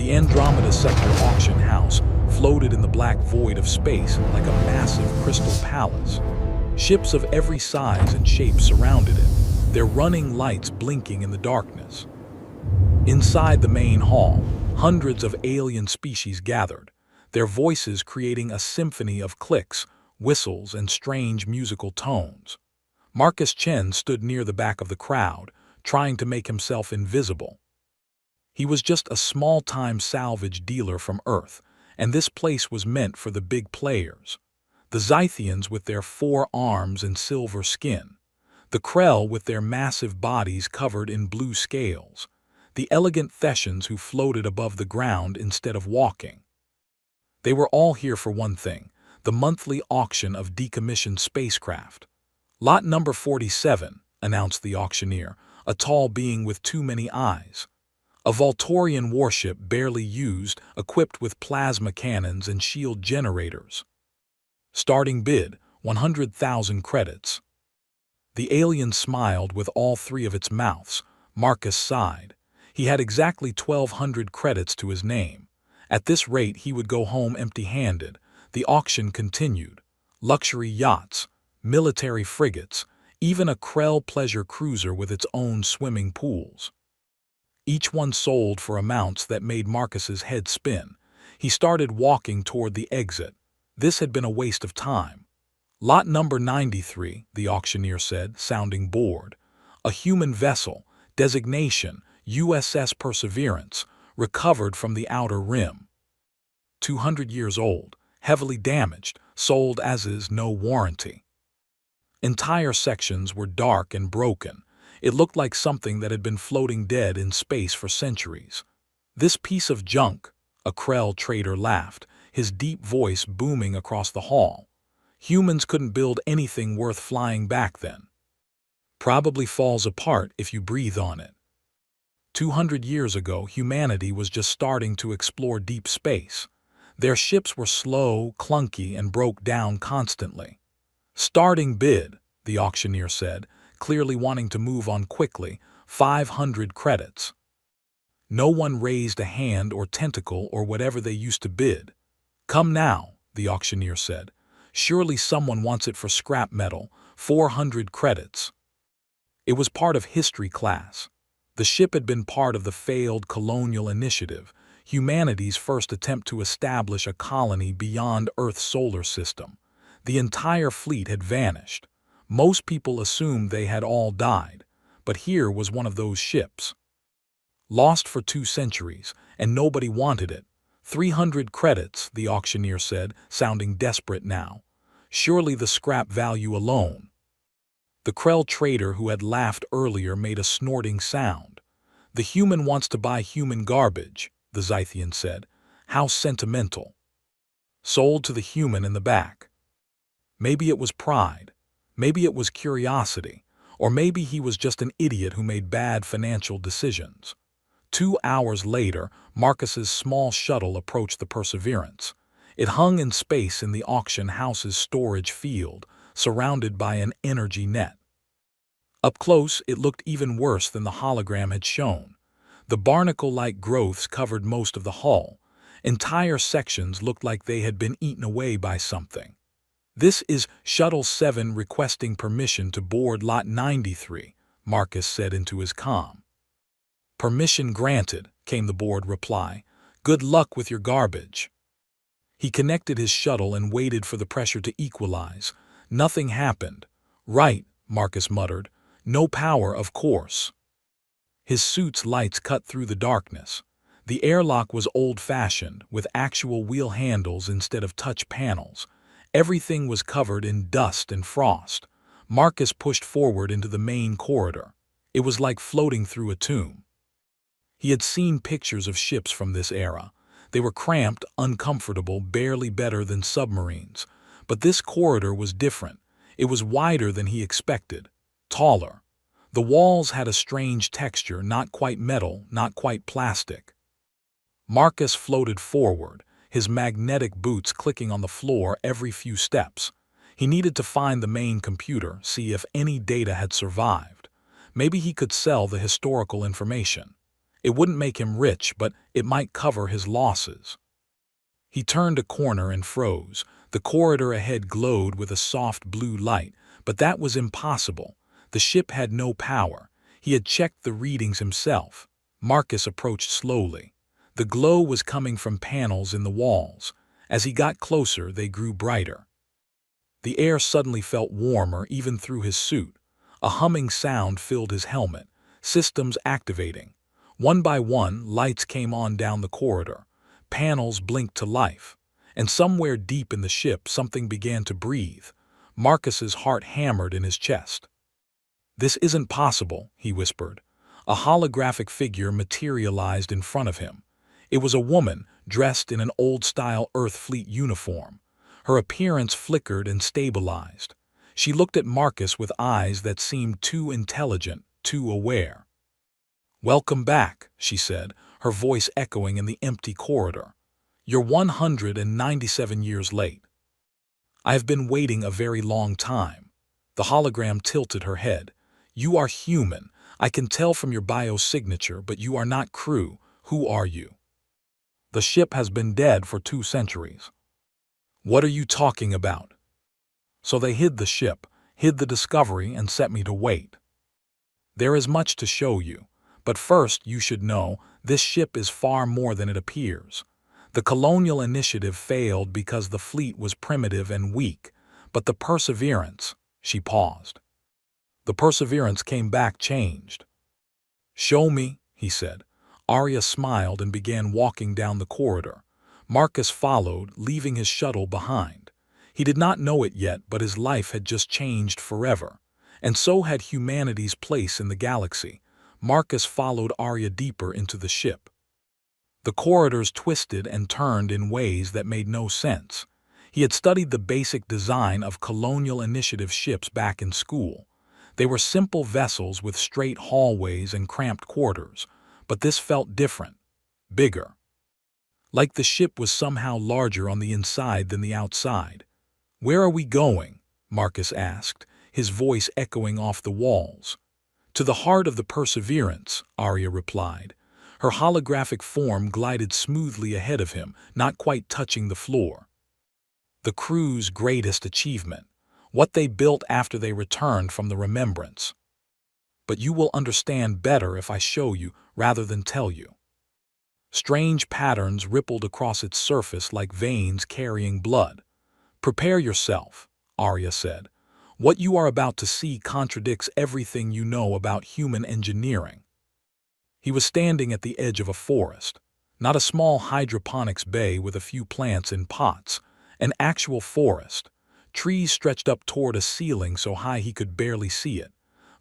The Andromeda Sector auction house floated in the black void of space like a massive crystal palace. Ships of every size and shape surrounded it, their running lights blinking in the darkness. Inside the main hall, hundreds of alien species gathered, their voices creating a symphony of clicks, whistles, and strange musical tones. Marcus Chen stood near the back of the crowd, trying to make himself invisible. He was just a small-time salvage dealer from Earth, and this place was meant for the big players. The Zythians with their 4 arms and silver skin, the Krell with their massive bodies covered in blue scales, the elegant Thessians who floated above the ground instead of walking. They were all here for one thing, the monthly auction of decommissioned spacecraft. Lot number 47, announced the auctioneer, a tall being with too many eyes. A Voltorian warship barely used, equipped with plasma cannons and shield generators. Starting bid, 100,000 credits. The alien smiled with all 3 of its mouths. Marcus sighed. He had exactly 1,200 credits to his name. At this rate, he would go home empty-handed. The auction continued. Luxury yachts, military frigates, even a Krell pleasure cruiser with its own swimming pools. Each one sold for amounts that made Marcus's head spin. He started walking toward the exit. This had been a waste of time. Lot number 93, the auctioneer said, sounding bored. A human vessel, designation USS Perseverance, recovered from the outer rim. 200 years old, heavily damaged, sold as is, no warranty. Entire sections were dark and broken. It looked like something that had been floating dead in space for centuries. This piece of junk, a Krell trader laughed, his deep voice booming across the hall. Humans couldn't build anything worth flying back then. Probably falls apart if you breathe on it. 200 years ago, humanity was just starting to explore deep space. Their ships were slow, clunky, and broke down constantly. Starting bid, the auctioneer said, clearly wanting to move on quickly, 500 credits. No one raised a hand or tentacle or whatever they used to bid. Come now, the auctioneer said. Surely someone wants it for scrap metal, 400 credits. It was part of history class. The ship had been part of the failed colonial initiative, humanity's first attempt to establish a colony beyond Earth's solar system. The entire fleet had vanished. Most people assumed they had all died, but here was one of those ships. Lost for 2 centuries, and nobody wanted it. 300 credits, the auctioneer said, sounding desperate now. Surely the scrap value alone. The Krell trader who had laughed earlier made a snorting sound. The human wants to buy human garbage, the Zythian said. How sentimental. Sold to the human in the back. Maybe it was pride. Maybe it was curiosity. Or maybe he was just an idiot who made bad financial decisions. 2 hours later, Marcus's small shuttle approached the Perseverance. It hung in space in the auction house's storage field, surrounded by an energy net. Up close, it looked even worse than the hologram had shown. The barnacle-like growths covered most of the hull. Entire sections looked like they had been eaten away by something. This is Shuttle 7 requesting permission to board Lot 93, Marcus said into his comm. Permission granted, came the bored reply. Good luck with your garbage. He connected his shuttle and waited for the pressure to equalize. Nothing happened. Right, Marcus muttered. No power, of course. His suit's lights cut through the darkness. The airlock was old-fashioned, with actual wheel handles instead of touch panels. Everything was covered in dust and frost. Marcus pushed forward into the main corridor. It was like floating through a tomb. He had seen pictures of ships from this era. They were cramped, uncomfortable, barely better than submarines. But this corridor was different. It was wider than he expected, taller. The walls had a strange texture, not quite metal, not quite plastic. Marcus floated forward, his magnetic boots clicking on the floor every few steps. He needed to find the main computer, see if any data had survived. Maybe he could sell the historical information. It wouldn't make him rich, but it might cover his losses. He turned a corner and froze. The corridor ahead glowed with a soft blue light, but that was impossible. The ship had no power. He had checked the readings himself. Marcus approached slowly. The glow was coming from panels in the walls. As he got closer, they grew brighter. The air suddenly felt warmer even through his suit. A humming sound filled his helmet. Systems activating. One by one, lights came on down the corridor. Panels blinked to life. And somewhere deep in the ship, something began to breathe. Marcus's heart hammered in his chest. "This isn't possible," he whispered. A holographic figure materialized in front of him. It was a woman, dressed in an old-style Earth Fleet uniform. Her appearance flickered and stabilized. She looked at Marcus with eyes that seemed too intelligent, too aware. "Welcome back," she said, her voice echoing in the empty corridor. "You're 197 years late." "I have been waiting a very long time." The hologram tilted her head. "You are human. I can tell from your biosignature, but you are not crew. Who are you?" "The ship has been dead for 2 centuries." "What are you talking about?" "So they hid the ship, hid the discovery, and set me to wait. There is much to show you, but first you should know this ship is far more than it appears. The colonial initiative failed because the fleet was primitive and weak, but the Perseverance," she paused. "The Perseverance came back changed." "Show me," he said. Arya smiled and began walking down the corridor. Marcus followed, leaving his shuttle behind. He did not know it yet, but his life had just changed forever. And so had humanity's place in the galaxy. Marcus followed Arya deeper into the ship. The corridors twisted and turned in ways that made no sense. He had studied the basic design of colonial initiative ships back in school. They were simple vessels with straight hallways and cramped quarters, but this felt different, bigger. Like the ship was somehow larger on the inside than the outside. "Where are we going?" Marcus asked, his voice echoing off the walls. "To the heart of the Perseverance," Arya replied. Her holographic form glided smoothly ahead of him, not quite touching the floor. "The crew's greatest achievement. What they built after they returned from the Remembrance. But you will understand better if I show you rather than tell you." Strange patterns rippled across its surface like veins carrying blood. "Prepare yourself," Arya said. "What you are about to see contradicts everything you know about human engineering." He was standing at the edge of a forest. Not a small hydroponics bay with a few plants in pots. An actual forest. Trees stretched up toward a ceiling so high he could barely see it.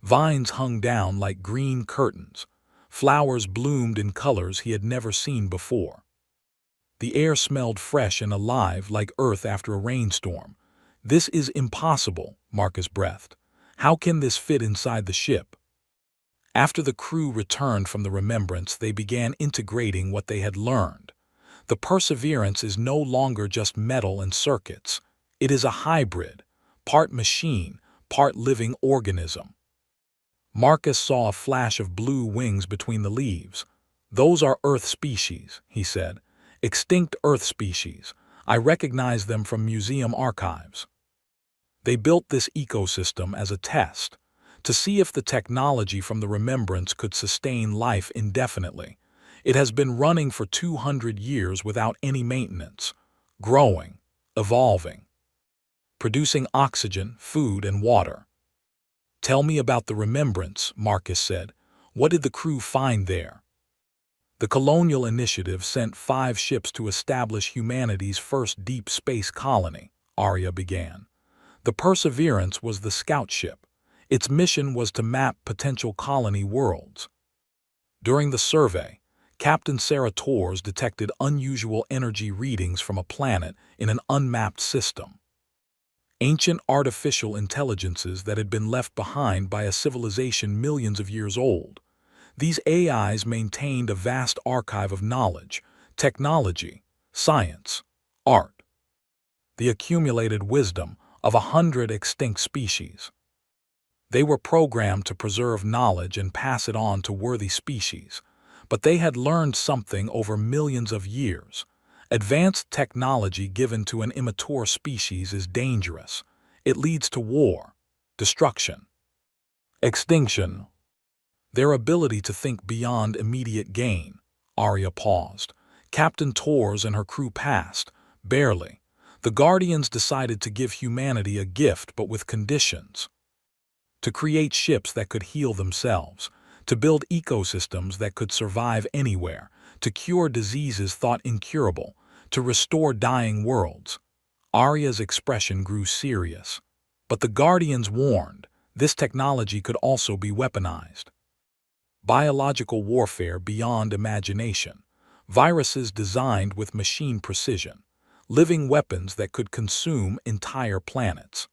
Vines hung down like green curtains. Flowers bloomed in colors he had never seen before. The air smelled fresh and alive like earth after a rainstorm. "This is impossible," Marcus breathed. "How can this fit inside the ship?" After the crew returned from the Remembrance, they began integrating what they had learned. The Perseverance is no longer just metal and circuits. It is a hybrid, part machine, part living organism. Marcus saw a flash of blue wings between the leaves. "Those are Earth species," he said. "Extinct Earth species. I recognize them from museum archives." They built this ecosystem as a test, to see if the technology from the Remembrance could sustain life indefinitely. It has been running for 200 years without any maintenance, growing, evolving, producing oxygen, food, and water. "Tell me about the Remembrance," Marcus said. "What did the crew find there?" "The colonial initiative sent 5 ships to establish humanity's first deep space colony," Arya began. "The Perseverance was the scout ship. Its mission was to map potential colony worlds. During the survey, Captain Sarah Torres detected unusual energy readings from a planet in an unmapped system. Ancient artificial intelligences that had been left behind by a civilization millions of years old. These AIs maintained a vast archive of knowledge, technology, science, art. The accumulated wisdom of 100 extinct species. They were programmed to preserve knowledge and pass it on to worthy species. But they had learned something over millions of years. Advanced technology given to an immature species is dangerous. It leads to war, destruction, extinction. Their ability to think beyond immediate gain. Arya paused. Captain Torres and her crew passed, barely. The Guardians decided to give humanity a gift, but with conditions. To create ships that could heal themselves, to build ecosystems that could survive anywhere, to cure diseases thought incurable, to restore dying worlds. Arya's expression grew serious. But the Guardians warned, this technology could also be weaponized. Biological warfare beyond imagination. Viruses designed with machine precision. Living weapons that could consume entire planets.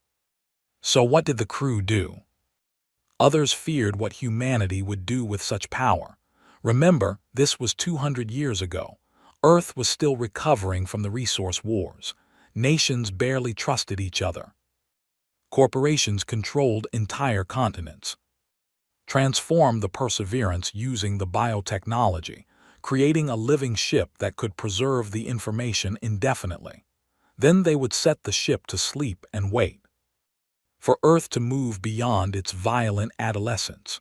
So what did the crew do? Others feared what humanity would do with such power. Remember, this was 200 years ago. Earth was still recovering from the resource wars. Nations barely trusted each other. Corporations controlled entire continents. Transform the Perseverance using the biotechnology, creating a living ship that could preserve the information indefinitely. Then they would set the ship to sleep and wait for Earth to move beyond its violent adolescence.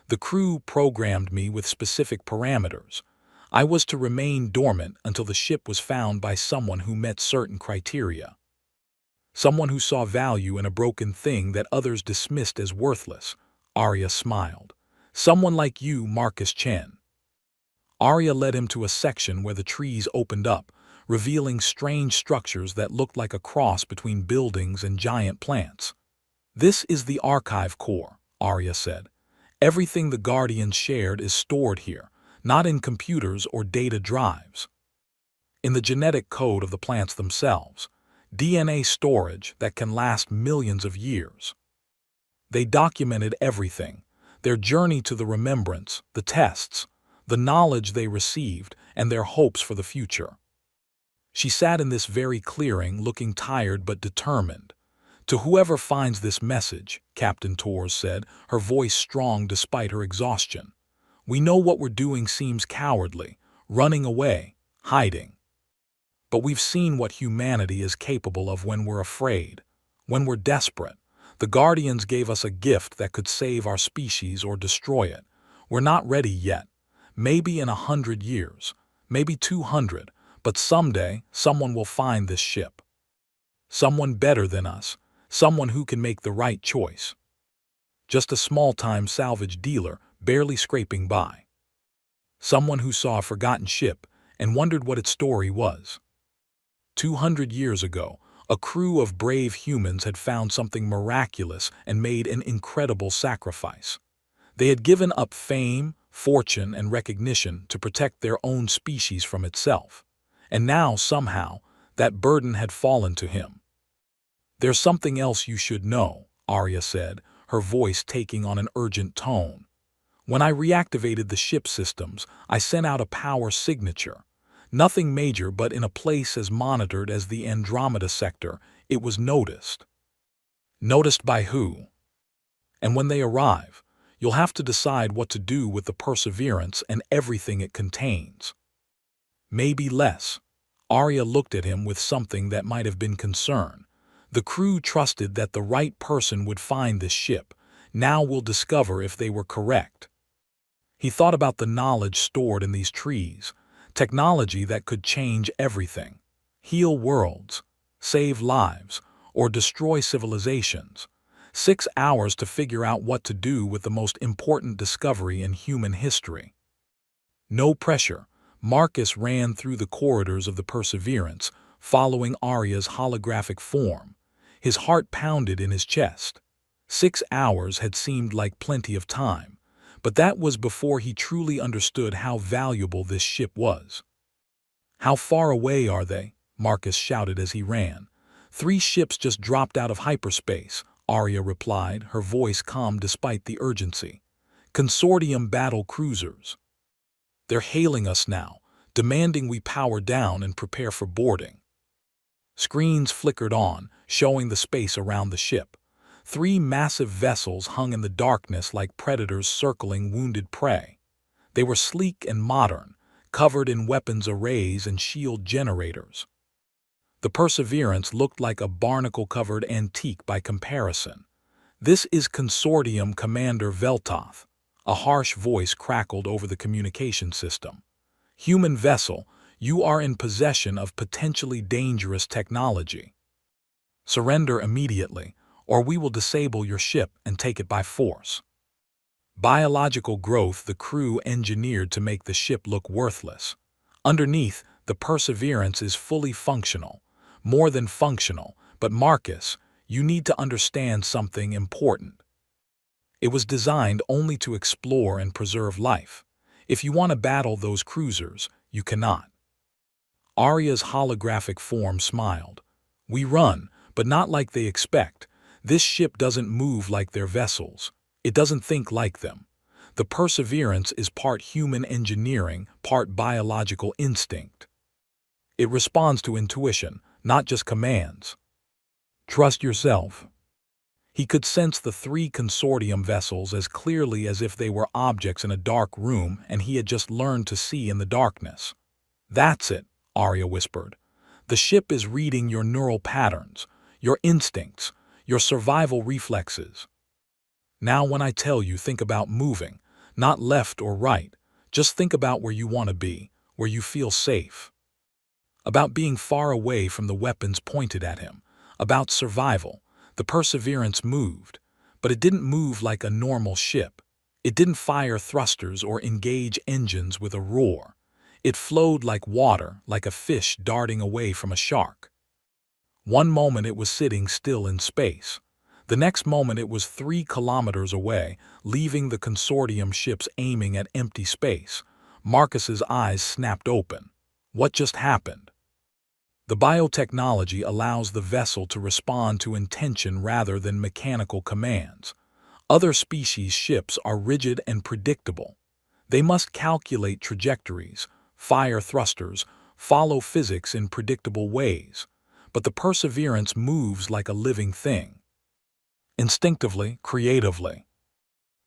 The crew programmed me with specific parameters. I was to remain dormant until the ship was found by someone who met certain criteria. Someone who saw value in a broken thing that others dismissed as worthless. Arya smiled. Someone like you, Marcus Chen. Arya led him to a section where the trees opened up, revealing strange structures that looked like a cross between buildings and giant plants. This is the archive core, Arya said. Everything the Guardians shared is stored here, not in computers or data drives. In the genetic code of the plants themselves, DNA storage that can last millions of years. They documented everything, their journey to the remembrance, the tests, the knowledge they received, and their hopes for the future. She sat in this very clearing, looking tired but determined. To whoever finds this message, Captain Torres said, her voice strong despite her exhaustion. We know what we're doing seems cowardly, running away, hiding. But we've seen what humanity is capable of when we're afraid, when we're desperate. The Guardians gave us a gift that could save our species or destroy it. We're not ready yet. Maybe in 100 years, maybe 200, but someday someone will find this ship. Someone better than us, someone who can make the right choice. Just a small-time salvage dealer barely scraping by. Someone who saw a forgotten ship and wondered what its story was. 200 years ago, a crew of brave humans had found something miraculous and made an incredible sacrifice. They had given up fame, fortune, and recognition to protect their own species from itself. And now, somehow, that burden had fallen to him. There's something else you should know, Arya said, her voice taking on an urgent tone. When I reactivated the ship systems, I sent out a power signature. Nothing major, but in a place as monitored as the Andromeda sector, it was noticed. Noticed by who? And when they arrive, you'll have to decide what to do with the Perseverance and everything it contains. Maybe less. Arya looked at him with something that might have been concern. The crew trusted that the right person would find this ship. Now we'll discover if they were correct. He thought about the knowledge stored in these trees. Technology that could change everything, heal worlds, save lives, or destroy civilizations. 6 hours to figure out what to do with the most important discovery in human history. No pressure, Marcus ran through the corridors of the Perseverance, following Arya's holographic form. His heart pounded in his chest. 6 hours had seemed like plenty of time. But that was before he truly understood how valuable this ship was. How far away are they? Marcus shouted as he ran. 3 ships just dropped out of hyperspace, Arya replied, her voice calm despite the urgency. Consortium battle cruisers. They're hailing us now, demanding we power down and prepare for boarding. Screens flickered on, showing the space around the ship. 3 massive vessels hung in the darkness like predators circling wounded prey. They were sleek and modern, covered in weapons arrays and shield generators. The Perseverance looked like a barnacle-covered antique by comparison. "This is Consortium Commander Veltoth," a harsh voice crackled over the communication system. "Human vessel, you are in possession of potentially dangerous technology. Surrender immediately, or we will disable your ship and take it by force." Biological growth the crew engineered to make the ship look worthless. Underneath, the Perseverance is fully functional. More than functional, but Marcus, you need to understand something important. It was designed only to explore and preserve life. If you want to battle those cruisers, you cannot. Arya's holographic form smiled. "We run, but not like they expect. This ship doesn't move like their vessels. It doesn't think like them. The Perseverance is part human engineering, part biological instinct. It responds to intuition, not just commands. Trust yourself." He could sense the three Consortium vessels as clearly as if they were objects in a dark room and he had just learned to see in the darkness. "That's it," Arya whispered. "The ship is reading your neural patterns, your instincts, your survival reflexes. Now when I tell you, think about moving, not left or right. Just think about where you want to be, where you feel safe. About being far away from the weapons pointed at him, about survival." The Perseverance moved, but it didn't move like a normal ship. It didn't fire thrusters or engage engines with a roar. It flowed like water, like a fish darting away from a shark. One moment it was sitting still in space. The next moment it was 3 kilometers away, leaving the Consortium ships aiming at empty space. Marcus's eyes snapped open. What just happened? The biotechnology allows the vessel to respond to intention rather than mechanical commands. Other species' ships are rigid and predictable. They must calculate trajectories, fire thrusters, follow physics in predictable ways. But the Perseverance moves like a living thing. Instinctively, creatively.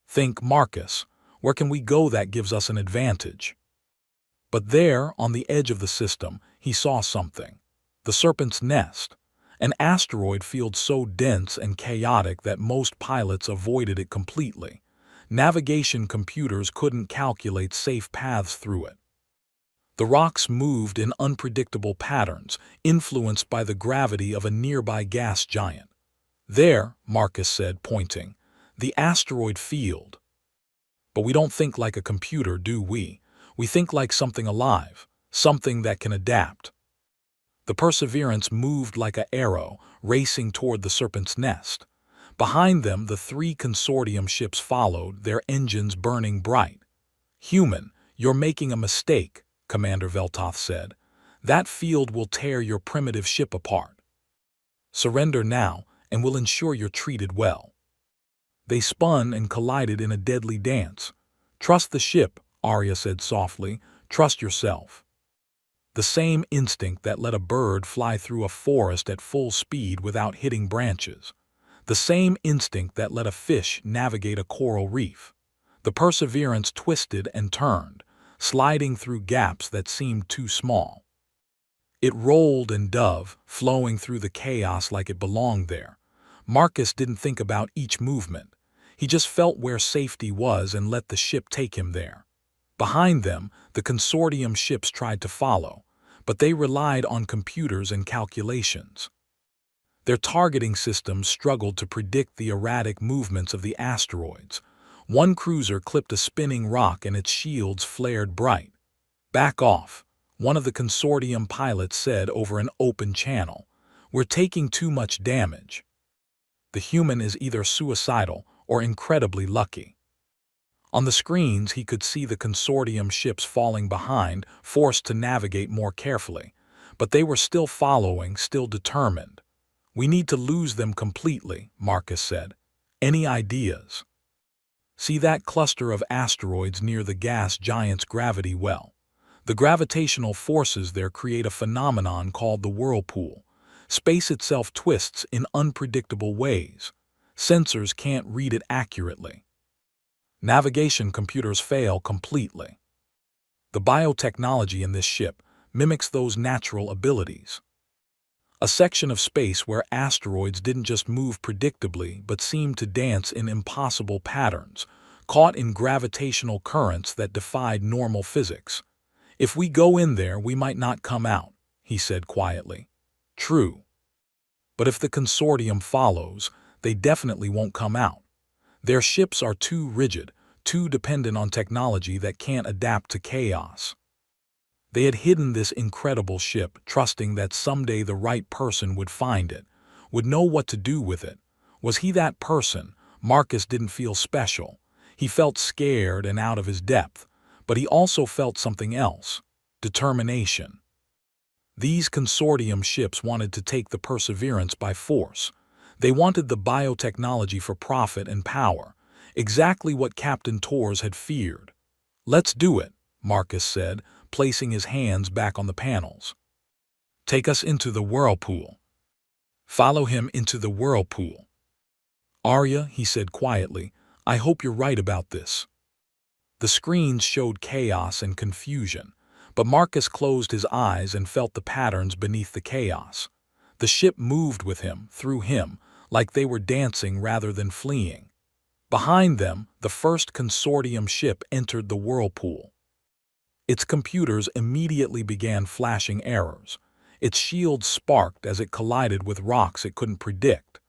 Think, Marcus, where can we go that gives us an advantage? But there, on the edge of the system, he saw something. The Serpent's Nest, an asteroid field so dense and chaotic that most pilots avoided it completely. Navigation computers couldn't calculate safe paths through it. The rocks moved in unpredictable patterns, influenced by the gravity of a nearby gas giant. "There," Marcus said, pointing, "the asteroid field." "But we don't think like a computer, do we? We think like something alive, something that can adapt." The Perseverance moved like an arrow, racing toward the Serpent's Nest. Behind them, the 3 Consortium ships followed, their engines burning bright. "Human, you're making a mistake," Commander Veltoth said. "That field will tear your primitive ship apart. Surrender now, and we'll ensure you're treated well." They spun and collided in a deadly dance. "Trust the ship," Arya said softly. "Trust yourself." The same instinct that let a bird fly through a forest at full speed without hitting branches. The same instinct that let a fish navigate a coral reef. The Perseverance twisted and turned, sliding through gaps that seemed too small. It rolled and dove, flowing through the chaos like it belonged there. Marcus didn't think about each movement. He just felt where safety was and let the ship take him there. Behind them, the Consortium ships tried to follow, but they relied on computers and calculations. Their targeting systems struggled to predict the erratic movements of the asteroids. One cruiser clipped a spinning rock and its shields flared bright. "Back off," one of the Consortium pilots said over an open channel. "We're taking too much damage." The human is either suicidal or incredibly lucky. On the screens, he could see the Consortium ships falling behind, forced to navigate more carefully. But they were still following, still determined. "We need to lose them completely," Marcus said. "Any ideas?" "See that cluster of asteroids near the gas giant's gravity well? The gravitational forces there create a phenomenon called the whirlpool. Space itself twists in unpredictable ways. Sensors can't read it accurately. Navigation computers fail completely. The biotechnology in this ship mimics those natural abilities. A section of space where asteroids didn't just move predictably but seemed to dance in impossible patterns, caught in gravitational currents that defied normal physics. If we go in there, we might not come out, he said quietly. True. But if the consortium follows, they definitely won't come out. Their ships are too rigid, too dependent on technology that can't adapt to chaos. They had hidden this incredible ship, trusting that someday the right person would find it, would know what to do with it. Was he that person? Marcus didn't feel special. He felt scared and out of his depth, but he also felt something else: determination. These consortium ships wanted to take the Perseverance by force. They wanted the biotechnology for profit and power, exactly what Captain Torres had feared. Let's do it, Marcus said, placing his hands back on the panels. Take us into the whirlpool. Follow him into the whirlpool. Arya, he said quietly, I hope you're right about this. The screens showed chaos and confusion, but Marcus closed his eyes and felt the patterns beneath the chaos. The ship moved with him, through him, like they were dancing rather than fleeing. Behind them, the first consortium ship entered the whirlpool. Its computers immediately began flashing errors. Its shields sparked as it collided with rocks it couldn't predict.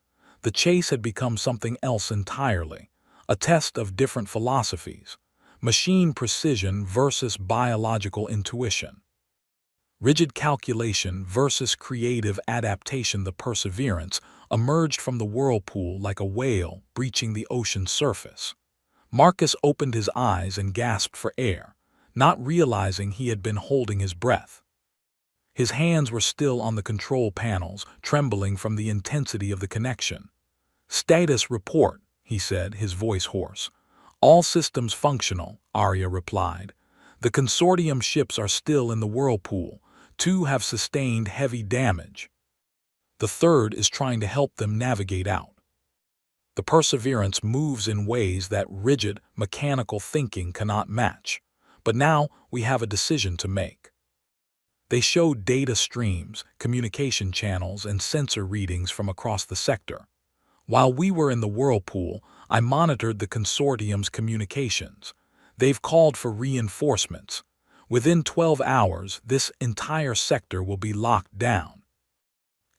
The chase had become something else entirely, a test of different philosophies: machine precision versus biological intuition. Rigid calculation versus creative adaptation. The Perseverance emerged from the whirlpool like a whale breaching the ocean's surface. Marcus opened his eyes and gasped for air, not realizing he had been holding his breath. His hands were still on the control panels, trembling from the intensity of the connection. Status report, he said, his voice hoarse. All systems functional, Arya replied. The consortium ships are still in the whirlpool. 2 have sustained heavy damage. The third is trying to help them navigate out. The Perseverance moves in ways that rigid, mechanical thinking cannot match. But now we have a decision to make. They showed data streams, communication channels, and sensor readings from across the sector. While we were in the whirlpool, I monitored the consortium's communications. They've called for reinforcements. Within 12 hours, this entire sector will be locked down.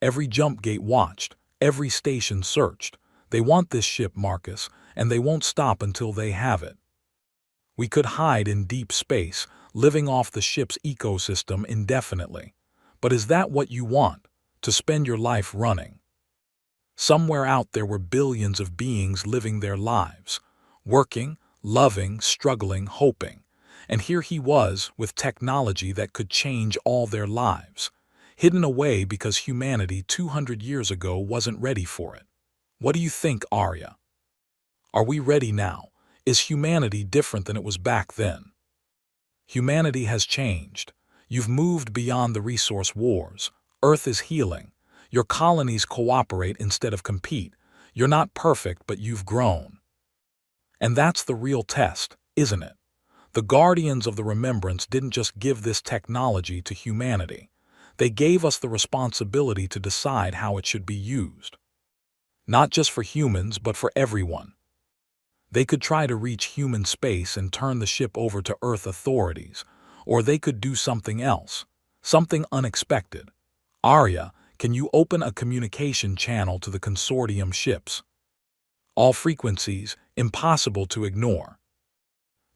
Every jump gate watched, every station searched. They want this ship, Marcus, and they won't stop until they have it. We could hide in deep space, living off the ship's ecosystem indefinitely. But is that what you want, to spend your life running? Somewhere out there were billions of beings living their lives, working, loving, struggling, hoping. And here he was with technology that could change all their lives, hidden away because humanity 200 years ago wasn't ready for it. What do you think, Arya? Are we ready now? Is humanity different than it was back then? Humanity has changed. You've moved beyond the resource wars. Earth is healing. Your colonies cooperate instead of compete. You're not perfect, but you've grown. And that's the real test, isn't it? The Guardians of the Remembrance didn't just give this technology to humanity. They gave us the responsibility to decide how it should be used. Not just for humans, but for everyone. They could try to reach human space and turn the ship over to Earth authorities, or they could do something else, something unexpected. Arya, can you open a communication channel to the consortium ships? All frequencies, impossible to ignore.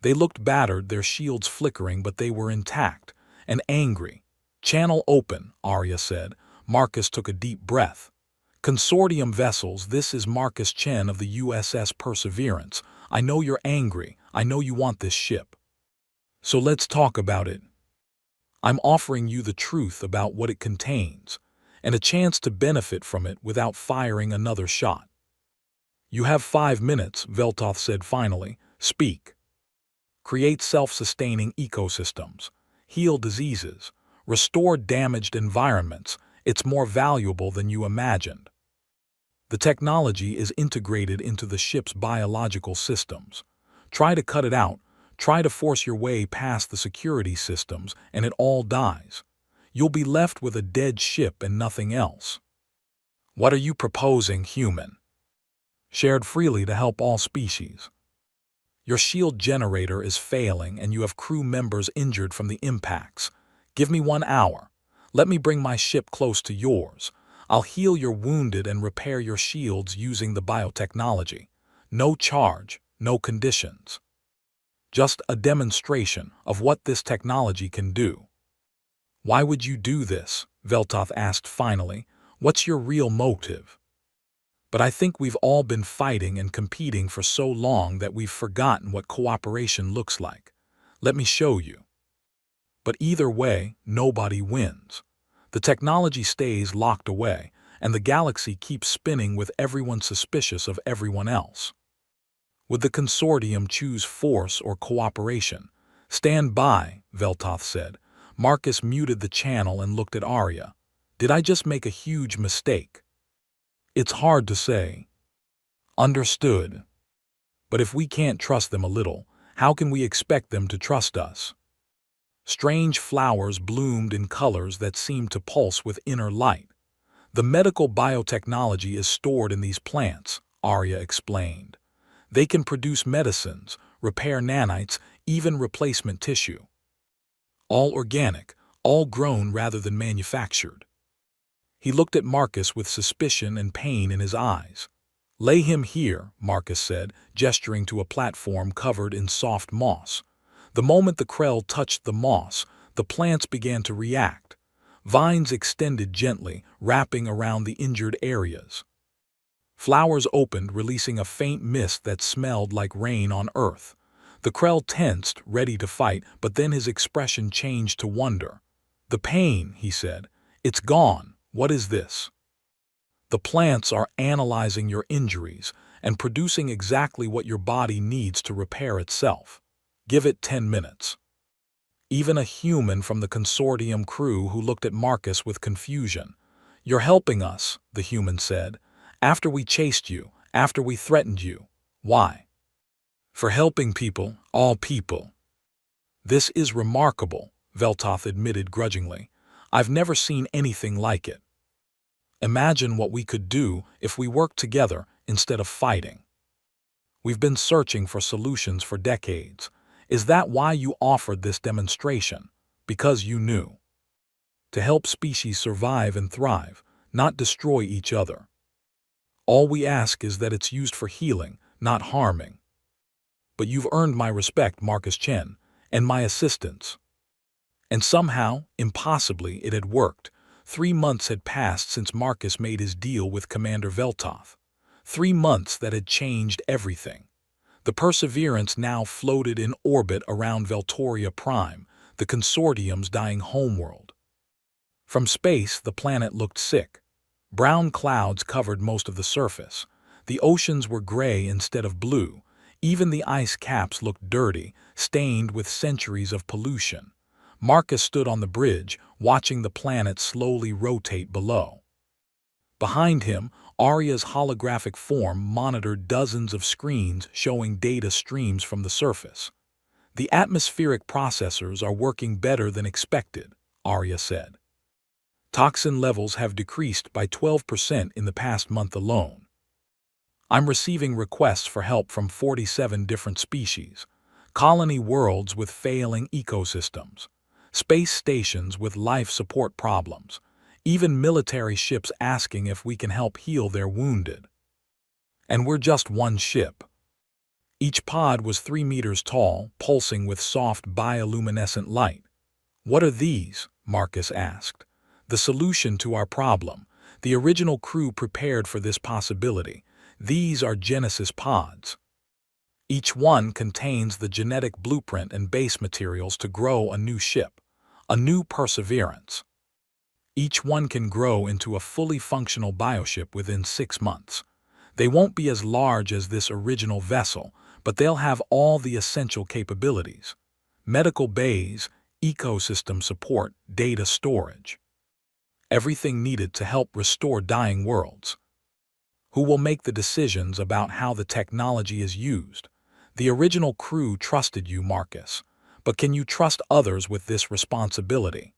They looked battered, their shields flickering, but they were intact and angry. Channel open, Arya said. Marcus took a deep breath. Consortium vessels, this is Marcus Chen of the USS Perseverance. I know you're angry. I know you want this ship. So let's talk about it. I'm offering you the truth about what it contains, and a chance to benefit from it without firing another shot. You have 5 minutes, Veltoth said finally. Speak. Create self-sustaining ecosystems. Heal diseases. Restore damaged environments. It's more valuable than you imagined. The technology is integrated into the ship's biological systems. Try to cut it out. Try to force your way past the security systems and it all dies. You'll be left with a dead ship and nothing else. What are you proposing, human? Shared freely to help all species. Your shield generator is failing and you have crew members injured from the impacts. Give me 1 hour. Let me bring my ship close to yours. I'll heal your wounded and repair your shields using the biotechnology. No charge, no conditions. Just a demonstration of what this technology can do. Why would you do this? Veltoth asked finally. What's your real motive? But I think we've all been fighting and competing for so long that we've forgotten what cooperation looks like. Let me show you. But either way, nobody wins. The technology stays locked away, and the galaxy keeps spinning with everyone suspicious of everyone else. Would the consortium choose force or cooperation? Stand by, Veltoth said. Marcus muted the channel and looked at Arya. Did I just make a huge mistake? It's hard to say. Understood. But if we can't trust them a little, how can we expect them to trust us? Strange flowers bloomed in colors that seemed to pulse with inner light. The medical biotechnology is stored in these plants, Arya explained. They can produce medicines, repair nanites, even replacement tissue. All organic, all grown rather than manufactured. He looked at Marcus with suspicion and pain in his eyes. Lay him here, Marcus said, gesturing to a platform covered in soft moss. The moment the Krell touched the moss, the plants began to react. Vines extended gently, wrapping around the injured areas. Flowers opened, releasing a faint mist that smelled like rain on earth. The Krell tensed, ready to fight, but then his expression changed to wonder. The pain, he said. It's gone. What is this? The plants are analyzing your injuries and producing exactly what your body needs to repair itself. Give it 10 minutes. Even a human from the consortium crew who looked at Marcus with confusion. You're helping us, the human said. After we chased you, after we threatened you. Why? For helping people, all people. This is remarkable, Veltoth admitted grudgingly. I've never seen anything like it. Imagine what we could do if we worked together instead of fighting. We've been searching for solutions for decades. Is that why you offered this demonstration? Because you knew. To help species survive and thrive, not destroy each other. All we ask is that it's used for healing, not harming. But you've earned my respect, Marcus Chen, and my assistance. And somehow, impossibly, it had worked. 3 months had passed since Marcus made his deal with Commander Veltoth. 3 months that had changed everything. The Perseverance now floated in orbit around Veltoria Prime, the consortium's dying homeworld. From space, the planet looked sick. Brown clouds covered most of the surface. The oceans were gray instead of blue. Even the ice caps looked dirty, stained with centuries of pollution. Marcus stood on the bridge, watching the planet slowly rotate below. Behind him, Arya's holographic form monitored dozens of screens showing data streams from the surface. The atmospheric processors are working better than expected, Arya said. Toxin levels have decreased by 12% in the past month alone. I'm receiving requests for help from 47 different species, colony worlds with failing ecosystems, space stations with life support problems, even military ships asking if we can help heal their wounded. And we're just one ship. Each pod was 3 meters tall, pulsing with soft bioluminescent light. What are these? Marcus asked. The solution to our problem. The original crew prepared for this possibility. These are Genesis pods. Each one contains the genetic blueprint and base materials to grow a new ship, a new Perseverance. Each one can grow into a fully functional bioship within 6 months. They won't be as large as this original vessel, but they'll have all the essential capabilities. Medical bays, ecosystem support, data storage. Everything needed to help restore dying worlds. Who will make the decisions about how the technology is used? The original crew trusted you, Marcus, but can you trust others with this responsibility?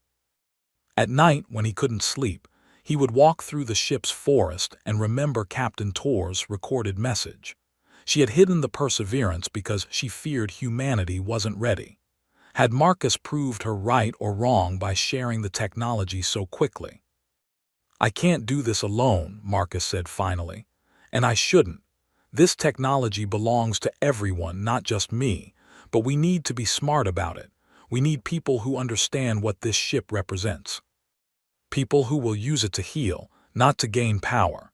At night, when he couldn't sleep, he would walk through the ship's forest and remember Captain Tor's recorded message. She had hidden the Perseverance because she feared humanity wasn't ready. Had Marcus proved her right or wrong by sharing the technology so quickly? "I can't do this alone," Marcus said finally. "And I shouldn't. This technology belongs to everyone, not just me, but we need to be smart about it. We need people who understand what this ship represents. People who will use it to heal, not to gain power."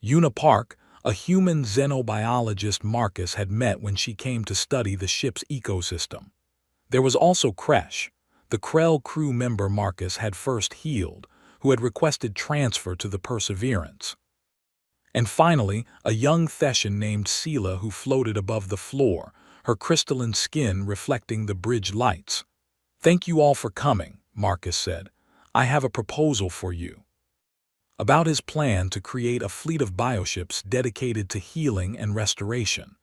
Una Park, a human xenobiologist Marcus had met when she came to study the ship's ecosystem. There was also Kresh, the Krell crew member Marcus had first healed, who had requested transfer to the Perseverance. And finally, a young Theshan named Sela who floated above the floor, her crystalline skin reflecting the bridge lights. "Thank you all for coming," Marcus said. "I have a proposal for you." About his plan to create a fleet of bioships dedicated to healing and restoration.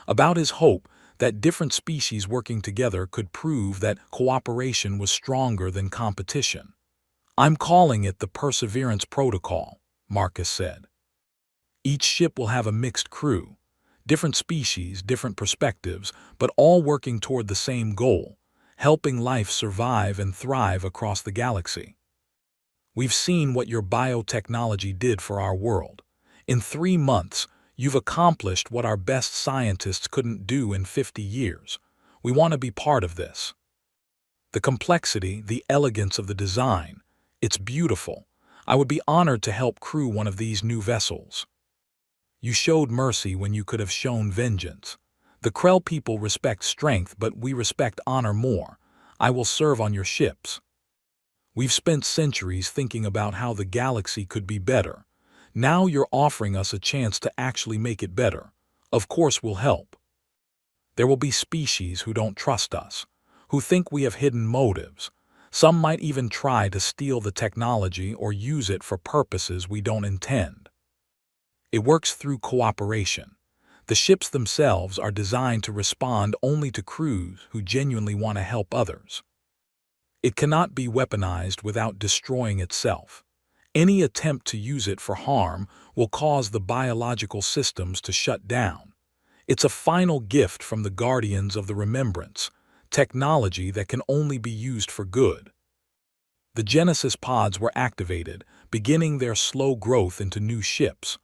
About his hope that different species working together could prove that cooperation was stronger than competition. "I'm calling it the Perseverance Protocol," Marcus said. "Each ship will have a mixed crew, different species, different perspectives, but all working toward the same goal, helping life survive and thrive across the galaxy. We've seen what your biotechnology did for our world. In 3 months, you've accomplished what our best scientists couldn't do in 50 years. We want to be part of this. The complexity, the elegance of the design, it's beautiful. I would be honored to help crew one of these new vessels. You showed mercy when you could have shown vengeance. The Krell people respect strength, but we respect honor more. I will serve on your ships. We've spent centuries thinking about how the galaxy could be better. Now you're offering us a chance to actually make it better. Of course we'll help. There will be species who don't trust us, who think we have hidden motives. Some might even try to steal the technology or use it for purposes we don't intend. It works through cooperation. The ships themselves are designed to respond only to crews who genuinely want to help others. It cannot be weaponized without destroying itself. Any attempt to use it for harm will cause the biological systems to shut down. It's a final gift from the guardians of the remembrance, technology that can only be used for good. The Genesis pods were activated, beginning their slow growth into new ships.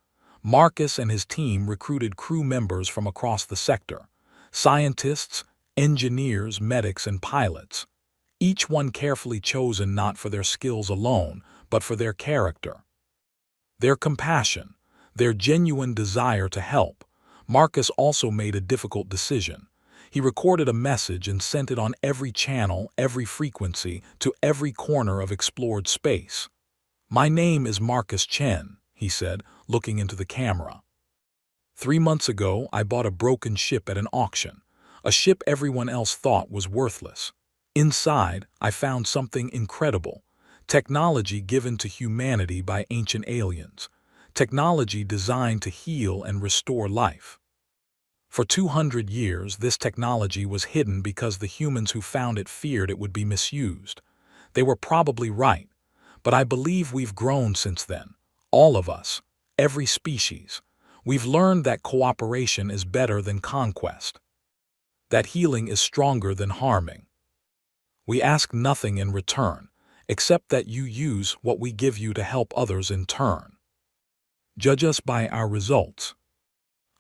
Marcus and his team recruited crew members from across the sector, scientists, engineers, medics, and pilots. Each one carefully chosen not for their skills alone, but for their character, their compassion, their genuine desire to help. Marcus also made a difficult decision. He recorded a message and sent it on every channel, every frequency, to every corner of explored space. "My name is Marcus Chen," he said, looking into the camera. 3 months ago, I bought a broken ship at an auction, a ship everyone else thought was worthless. Inside, I found something incredible. Technology given to humanity by ancient aliens. Technology designed to heal and restore life. For 200 years, this technology was hidden because the humans who found it feared it would be misused. They were probably right, but I believe we've grown since then. All of us, every species. We've learned that cooperation is better than conquest. That healing is stronger than harming. We ask nothing in return, except that you use what we give you to help others in turn. Judge us by our results.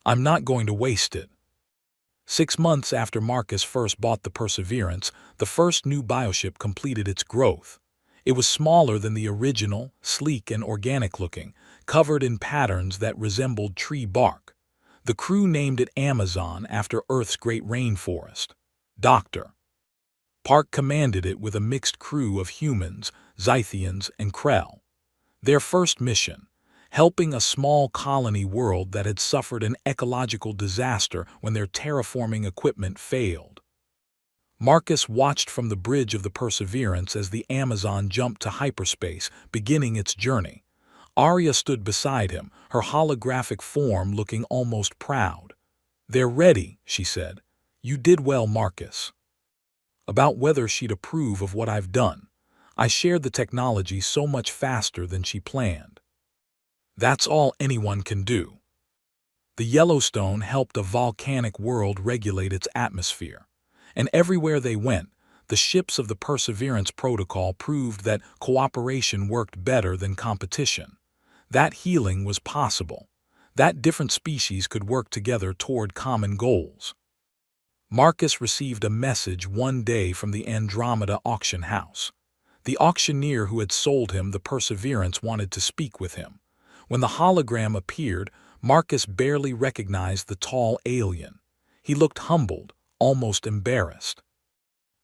I'm not going to waste it. 6 months after Marcus first bought the Perseverance, the first new bioship completed its growth. It was smaller than the original, sleek and organic-looking, covered in patterns that resembled tree bark. The crew named it Amazon after Earth's great rainforest. Dr. Park commanded it with a mixed crew of humans, Zythians, and Krell. Their first mission, helping a small colony world that had suffered an ecological disaster when their terraforming equipment failed. Marcus watched from the bridge of the Perseverance as the Amazon jumped to hyperspace, beginning its journey. Arya stood beside him, her holographic form looking almost proud. "They're ready," she said. "You did well, Marcus." About whether she'd approve of what I've done. I shared the technology so much faster than she planned. That's all anyone can do. The Yellowstone helped a volcanic world regulate its atmosphere, and everywhere they went, the ships of the Perseverance Protocol proved that cooperation worked better than competition. That healing was possible. That different species could work together toward common goals. Marcus received a message one day from the Andromeda auction house. The auctioneer who had sold him the Perseverance wanted to speak with him. When the hologram appeared, Marcus barely recognized the tall alien. He looked humbled, almost embarrassed.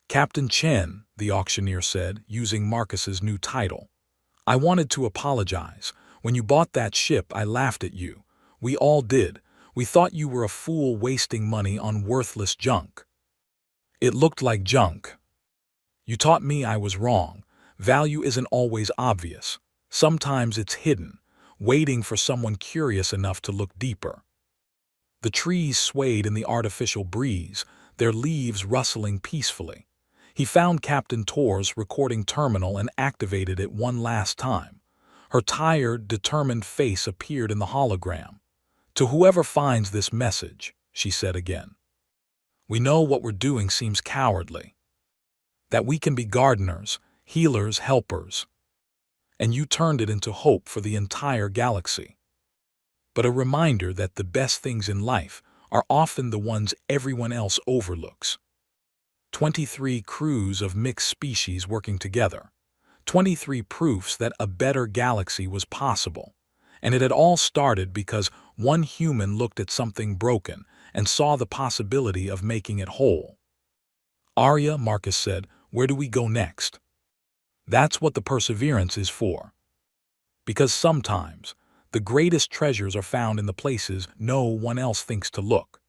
"Captain Chen," the auctioneer said, using Marcus's new title. "I wanted to apologize. When you bought that ship, I laughed at you. We all did. We thought you were a fool wasting money on worthless junk." "It looked like junk." "You taught me I was wrong. Value isn't always obvious. Sometimes it's hidden, waiting for someone curious enough to look deeper." The trees swayed in the artificial breeze, their leaves rustling peacefully. He found Captain Tor's recording terminal and activated it one last time. Her tired, determined face appeared in the hologram. "To whoever finds this message," she said again, "we know what we're doing seems cowardly. That we can be gardeners, healers, helpers. And you turned it into hope for the entire galaxy. But a reminder that the best things in life are often the ones everyone else overlooks." 23 crews of mixed species working together. 23 proofs that a better galaxy was possible. And it had all started because one human looked at something broken and saw the possibility of making it whole. "Arya," Marcus said, "where do we go next?" "That's what the Perseverance is for. Because sometimes the greatest treasures are found in the places no one else thinks to look."